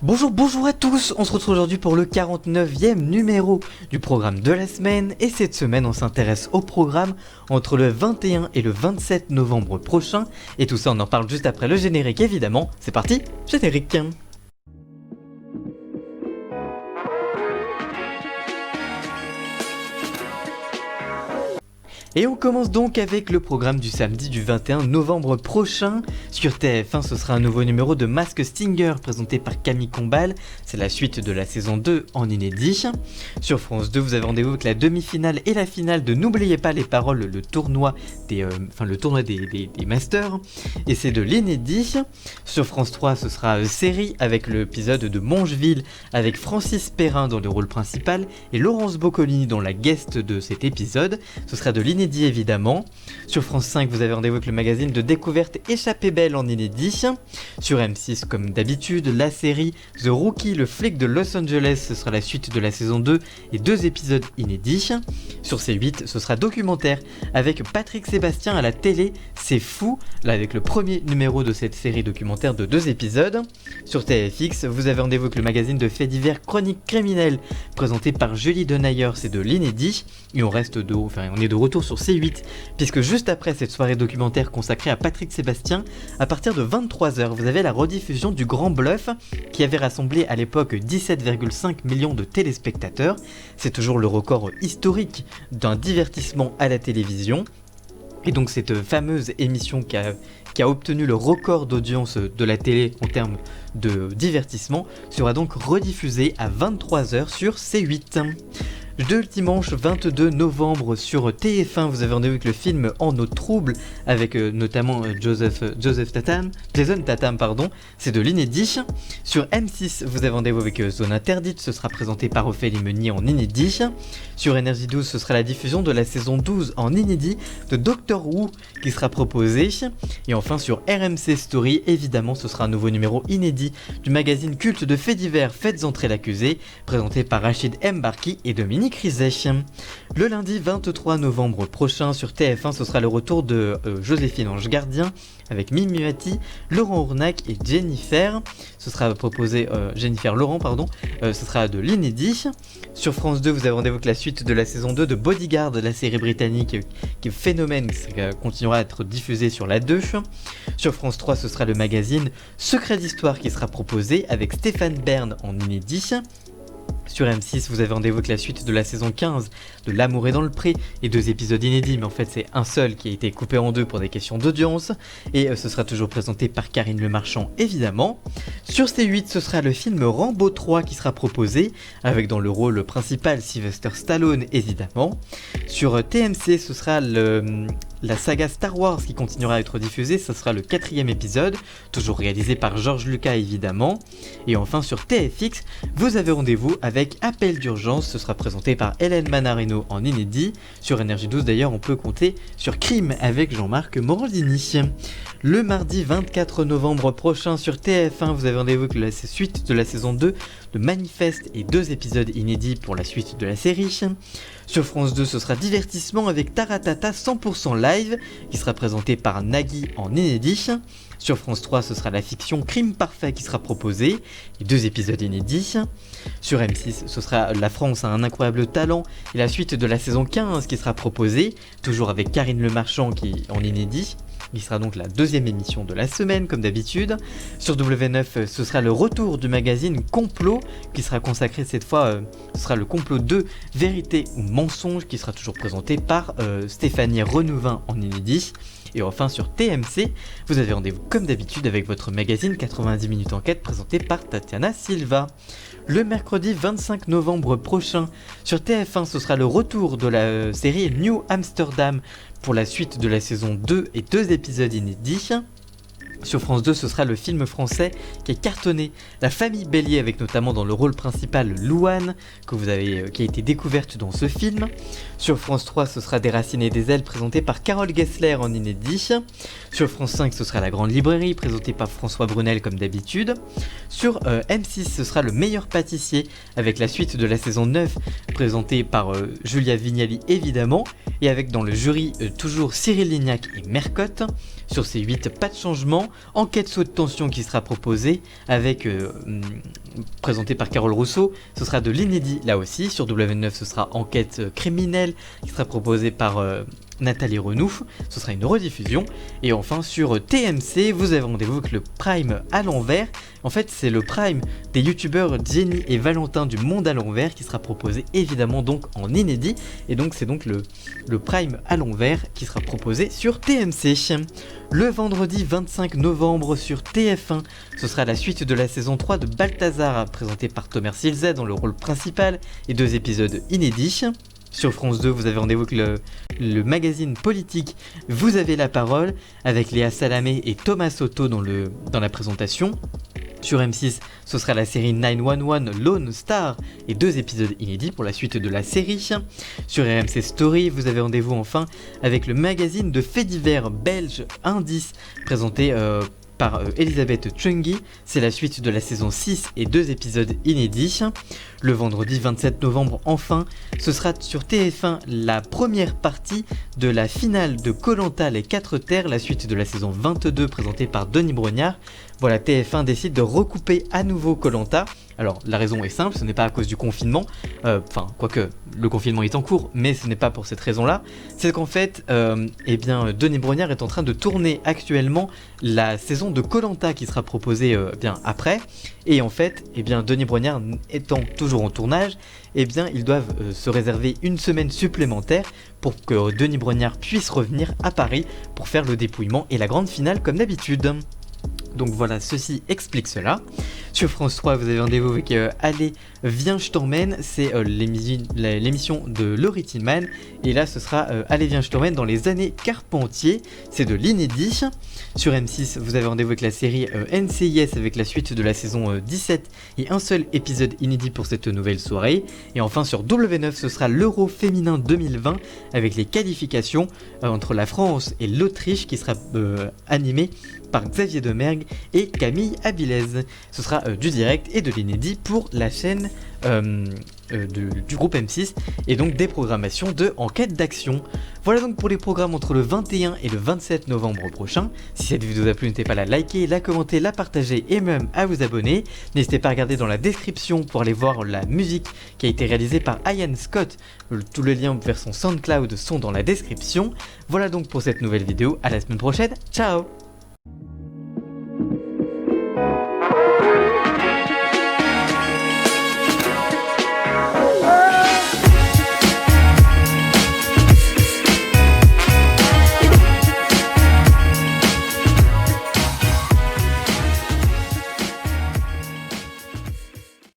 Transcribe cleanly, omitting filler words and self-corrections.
Bonjour à tous, on se retrouve aujourd'hui pour le 49e numéro du programme de la semaine et cette semaine on s'intéresse au programme entre le 21 et le 27 novembre prochain et tout ça on en parle juste après le générique évidemment. C'est parti, générique. Et on commence donc avec le programme du samedi du 21 novembre prochain. Sur TF1, ce sera un nouveau numéro de Mask Singer présenté par Camille Combal. C'est la suite de la saison 2 en inédit. Sur France 2, vous avez rendez-vous avec la demi-finale et la finale de N'oubliez pas les paroles, le tournoi des Masters. Et c'est de l'inédit. Sur France 3, ce sera série avec l'épisode de Mongeville avec Francis Perrin dans le rôle principal et Laurence Boccolini dans la guest de cet épisode. Ce sera de l'inédit évidemment. Sur France 5, vous avez rendez-vous avec le magazine de découverte Échappée belle en inédit. Sur M6, comme d'habitude, la série The Rookie, le flic de Los Angeles, ce sera la suite de la saison 2 et 2 épisodes inédits. Sur C8, ce sera documentaire avec Patrick Sébastien à la télé, c'est fou, là avec le premier numéro de cette série documentaire de 2 épisodes. Sur TFX, vous avez rendez-vous avec le magazine de faits divers Chroniques criminelles présenté par Julie Denayer, c'est de l'inédit. Et on est de retour sur C8, puisque juste après cette soirée documentaire consacrée à Patrick Sébastien, à partir de 23h, vous avez la rediffusion du Grand Bluff, qui avait rassemblé à l'époque 17,5 millions de téléspectateurs. C'est toujours le record historique d'un divertissement à la télévision. Et donc cette fameuse émission qui a obtenu le record d'audience de la télé en termes de divertissement sera donc rediffusée à 23h sur C8. Le dimanche 22 novembre sur TF1, vous avez rendez-vous avec le film En eau trouble avec notamment Jason Tatum, c'est de l'inédit. Sur M6, vous avez rendez-vous avec Zone Interdite, ce sera présenté par Ophélie Meunier en inédit. Sur Énergie 12, ce sera la diffusion de la saison 12 en inédit de Doctor Who qui sera proposée. Et enfin sur RMC Story, évidemment, ce sera un nouveau numéro inédit du magazine culte de faits divers Faites entrer l'accusé, présenté par Rachid Mbarki et Dominique Rizet. Le lundi 23 novembre prochain sur TF1, ce sera le retour de Joséphine Ange Gardien avec Mimi Mati, Laurent Ournac et Jennifer. Ce sera proposé Jennifer Laurent, ce sera de l'inédit. Sur France 2, vous avez rendez-vous avec la suite de la saison 2 de Bodyguard, la série britannique qui est phénomène, qui continuera à être diffusée sur la 2. Sur France 3, ce sera le magazine Secret d'Histoire qui sera proposé avec Stéphane Bern en inédit. Sur M6, vous avez rendez-vous avec la suite de la saison 15 de L'amour est dans le pré et 2 épisodes inédits, mais en fait c'est un seul qui a été coupé en 2 pour des questions d'audience. Et ce sera toujours présenté par Karine Le Marchand évidemment. Sur C8, ce sera le film Rambo 3 qui sera proposé, avec dans le rôle principal Sylvester Stallone évidemment. Sur TMC, ce sera la saga Star Wars qui continuera à être diffusée, ce sera le 4e épisode, toujours réalisé par George Lucas évidemment. Et enfin sur TFX, vous avez rendez-vous avec Appel d'urgence, ce sera présenté par Hélène Manarino en inédit. Sur Énergie 12 d'ailleurs, on peut compter sur Crime avec Jean-Marc Morandini. Le mardi 24 novembre prochain sur TF1, vous avez rendez-vous avec la suite de la saison 2 de Manifeste et 2 épisodes inédits pour la suite de la série. Sur France 2, ce sera divertissement avec Taratata 100% live qui sera présenté par Nagui en inédit. Sur France 3, ce sera la fiction Crime Parfait qui sera proposée et 2 épisodes inédits. Sur M6, ce sera La France a un incroyable talent et la suite de la saison 15 qui sera proposée, toujours avec Karine Le Marchand qui en inédit. Il sera donc la 2e émission de la semaine comme d'habitude. Sur W9, ce sera le retour du magazine Complot qui sera consacré cette fois, ce sera le complot 2, Vérité ou Mensonge qui sera toujours présenté par Stéphanie Renouvin en inédit. Et enfin sur TMC, vous avez rendez-vous comme d'habitude avec votre magazine 90 minutes enquête présenté par Tatiana Silva. Le mercredi 25 novembre prochain sur TF1, ce sera le retour de la série New Amsterdam pour la suite de la saison 2 et 2 épisodes inédits. Sur France 2, ce sera le film français qui est cartonné, La famille Bélier, avec notamment dans le rôle principal Louane, qui a été découverte dans ce film. Sur France 3, ce sera Des racines et des ailes, présenté par Carole Gessler en inédit. Sur France 5, ce sera La Grande Librairie, présenté par François Brunel comme d'habitude. Sur M6, ce sera Le meilleur pâtissier, avec la suite de la saison 9, présentée par Julia Vignali évidemment, et avec dans le jury toujours Cyril Lignac et Mercotte. Sur C8, pas de changement, également Enquête sous tension qui sera proposée avec présenté par Carole Rousseau. Ce sera de l'inédit là aussi. Sur W9 ce sera Enquête criminelle qui sera proposée par Nathalie Renouf, ce sera une rediffusion. Et enfin sur TMC, vous avez rendez-vous avec le Prime à l'envers. En fait, c'est le Prime des youtubeurs Jenny et Valentin du Monde à l'envers qui sera proposé évidemment donc en inédit. Et donc c'est donc le Prime à l'envers qui sera proposé sur TMC. Le vendredi 25 novembre sur TF1, ce sera la suite de la saison 3 de Balthazar, présentée par Thomas Silza dans le rôle principal et 2 épisodes inédits. Sur France 2, vous avez rendez-vous avec le magazine politique Vous avez la parole, avec Léa Salamé et Thomas Soto dans la présentation. Sur M6, ce sera la série 911 Lone Star et 2 épisodes inédits pour la suite de la série. Sur RMC Story, vous avez rendez-vous enfin avec le magazine de faits divers belge Indice, présenté par Elisabeth Chungi. C'est la suite de la saison 6 et 2 épisodes inédits. Le vendredi 27 novembre enfin, ce sera sur TF1 la première partie de la finale de Koh-Lanta les 4 terres, la suite de la saison 22 présentée par Denis Brognard. Voilà, TF1 décide de recouper à nouveau Koh-Lanta. Alors la raison est simple, ce n'est pas à cause du confinement, quoique le confinement est en cours, mais ce n'est pas pour cette raison-là. C'est qu'en fait, Denis Brognard est en train de tourner actuellement la saison de Koh-Lanta qui sera proposée après. Et en fait, Denis Brognard étant toujours en tournage, ils doivent se réserver une semaine supplémentaire pour que Denis Brognard puisse revenir à Paris pour faire le dépouillement et la grande finale comme d'habitude. Donc voilà, ceci explique cela. Sur France 3, vous avez rendez-vous avec Allez, viens, je t'emmène. C'est l'émission de Laurie Tillman. Et là, ce sera Allez, viens, je t'emmène dans les années Carpentier. C'est de l'inédit. Sur M6, vous avez rendez-vous avec la série NCIS avec la suite de la saison 17 et un seul épisode inédit pour cette nouvelle soirée. Et enfin, sur W9, ce sera l'Euro féminin 2020 avec les qualifications entre la France et l'Autriche qui sera animé par Xavier Demergue et Camille Abilez. Ce sera du direct et de l'inédit pour la chaîne du groupe M6 et donc des programmations de Enquête d'action. Voilà donc pour les programmes entre le 21 et le 27 novembre prochain. Si cette vidéo vous a plu, n'hésitez pas à la liker, la commenter, la partager et même à vous abonner. N'hésitez pas à regarder dans la description pour aller voir la musique qui a été réalisée par Ian Scott. Tous les liens vers son SoundCloud sont dans la description. Voilà donc pour cette nouvelle vidéo, à la semaine prochaine, ciao.